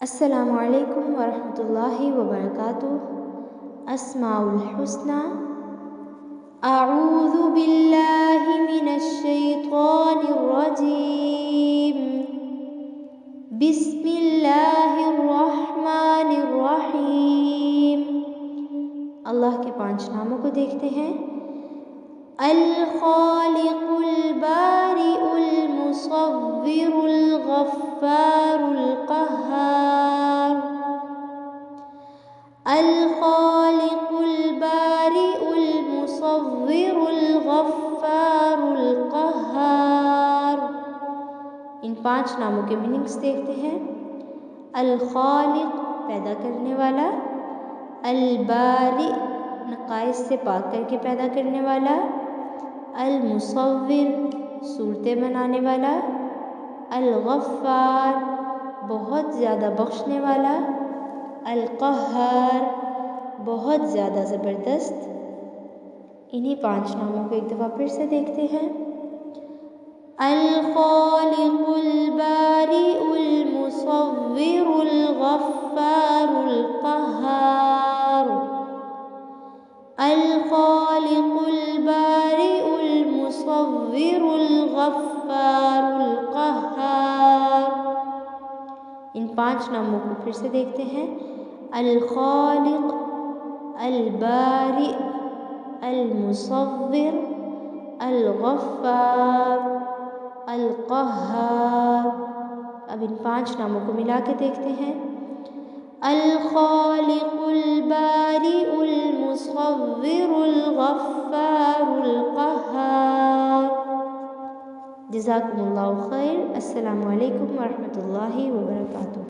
السلام علیکم ورحمۃ اللہ وبرکاتہ۔ اسماء الحسنی۔ اعوذ باللہ من الشیطان الرجیم، بسم اللہ الرحمن الرحیم۔ اللہ کے 5 ناموں کو دیکھتے ہیں۔ الخالق البارئ المصور الغفار القہار۔ الخالق البارئ المصور الغفار القہار۔ ان 5 ناموں کے میننگس دیکھتے ہیں۔ الخالق پیدا کرنے والا، البارئ نقائص سے پاک کر کے پیدا کرنے والا، المصور صورتیں بنانے والا، الغفار بہت زیادہ بخشنے والا، القہار بہت زیادہ زبردست۔ انہی 5 ناموں کو ایک دفعہ پھر سے دیکھتے ہیں۔ الخالق البارئ المصور الغفار القہار۔ الخالق البارئ المصور الغفار القہار۔ ان 5 ناموں کو پھر سے دیکھتے ہیں۔ الخالق البارئ المصور الغفار القہار۔ اب ان 5 ناموں کو ملا کے دیکھتے ہیں۔ الخالق البارئ المصور الغفار القہار۔ جزاکم اللہ خیر۔ السلام علیکم ورحمۃ اللہ وبرکاتہ۔